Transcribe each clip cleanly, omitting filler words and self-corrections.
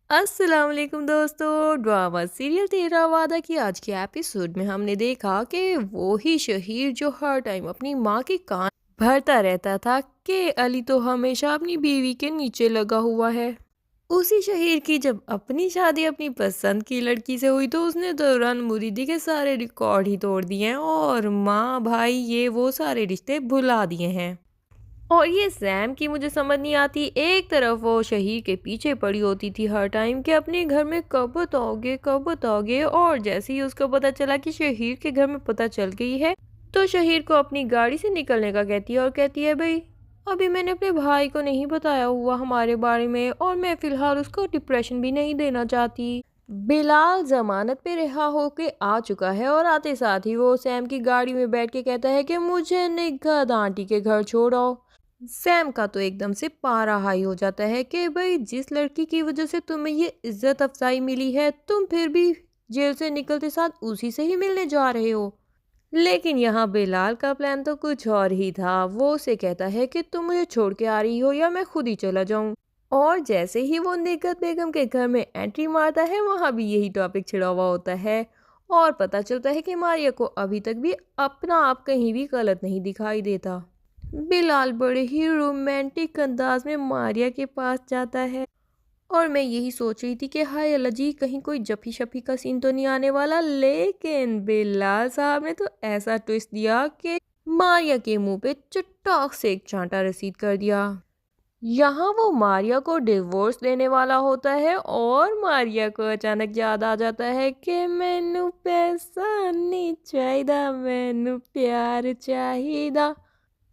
अस्सलाम वालेकुम दोस्तों। ड्रामा सीरियल तेरा वादा की आज के एपिसोड में हमने देखा कि वो ही शहीर जो हर टाइम अपनी माँ के कान भरता रहता था कि अली तो हमेशा अपनी बीवी के नीचे लगा हुआ है। उसी शहीर की जब अपनी शादी अपनी पसंद की लड़की से हुई तो उसने दौरान मुरीदी के सारे रिकॉर्ड ही तोड़ दिए हैं और माँ भाई ये वो सारे रिश्ते भुला दिए हैं। और ये सैम की मुझे समझ नहीं आती, एक तरफ वो शहीर के पीछे पड़ी होती थी हर टाइम कि अपने घर में कब बताओगे कब बताओगे, और जैसे ही उसको पता चला कि शहीर के घर में पता चल गई है तो शहीर को अपनी गाड़ी से निकलने का कहती है और कहती है भाई अभी मैंने अपने भाई को नहीं बताया हुआ हमारे बारे में और मैं फिलहाल उसको डिप्रेशन भी नहीं देना चाहती। बिलाल जमानत पे रिहा होके आ चुका है और आते साथ ही वो सैम की गाड़ी में बैठ के कहता है कि मुझे निगाह आंटी के घर छोड़ो। सैम का तो एकदम से पारा हाई हो जाता है कि भाई जिस लड़की की वजह से तुम्हें ये इज्जत अफजाई मिली है तुम फिर भी जेल से निकलते साथ उसी से ही मिलने जा रहे हो। लेकिन यहाँ बिलाल का प्लान तो कुछ और ही था। वो उसे कहता है कि तुम मुझे छोड़ के आ रही हो या मैं खुद ही चला जाऊं। और जैसे ही वो निगत बेगम के घर में एंट्री मारता है वहां भी यही टॉपिक छिड़ा हुआ होता है और पता चलता है कि मारिया को अभी तक भी अपना आप कहीं भी गलत नहीं दिखाई देता। बिलाल बड़े ही रोमांटिक अंदाज में मारिया के पास जाता है और मैं यही सोच रही थी कि हाय अल्लाह जी कहीं कोई जफी शफी का सीन तो नहीं आने वाला, लेकिन बिलाल साहब ने तो ऐसा ट्विस्ट दिया कि मारिया के मुंह पे चट्टाक से एक चांटा रसीद कर दिया। यहाँ वो मारिया को डिवोर्स देने वाला होता है और मारिया को अचानक याद आ जाता है कि मैनू पैसा नहीं चाहिदा मैनू प्यार चाहिदा।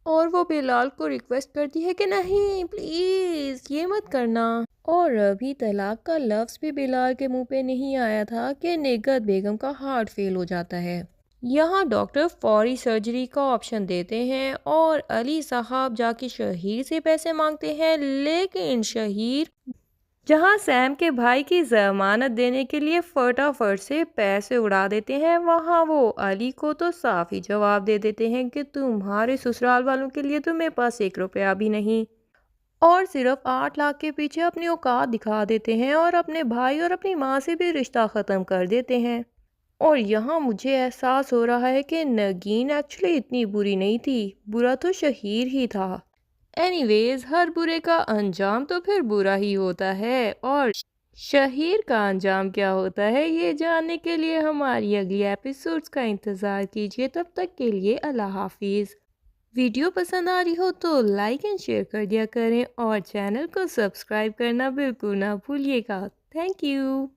और वो बिलाल को रिक्वेस्ट करती है कि नहीं प्लीज़ ये मत करना। और अभी तलाक का लफ्ज़ भी बिलाल के मुंह पे नहीं आया था कि निगत बेगम का हार्ट फेल हो जाता है। यहाँ डॉक्टर फौरी सर्जरी का ऑप्शन देते हैं और अली साहब जाके शहीर से पैसे मांगते हैं, लेकिन शहीर जहां सैम के भाई की जमानत देने के लिए फटाफट से पैसे उड़ा देते हैं वहां वो अली को तो साफ ही जवाब दे देते हैं कि तुम्हारे ससुराल वालों के लिए तो मेरे पास 1 रुपया भी नहीं, और सिर्फ 8 लाख के पीछे अपनी औकात दिखा देते हैं और अपने भाई और अपनी माँ से भी रिश्ता ख़त्म कर देते हैं। और यहाँ मुझे एहसास हो रहा है कि नगीन एक्चुअली इतनी बुरी नहीं थी, बुरा तो शहीर ही था। एनीवेज हर बुरे का अंजाम तो फिर बुरा ही होता है और शहीर का अंजाम क्या होता है ये जानने के लिए हमारी अगली एपिसोड्स का इंतज़ार कीजिए। तब तक के लिए अल्लाह हाफिज़। वीडियो पसंद आ रही हो तो लाइक एंड शेयर कर दिया करें और चैनल को सब्सक्राइब करना बिल्कुल ना भूलिएगा। Thank you.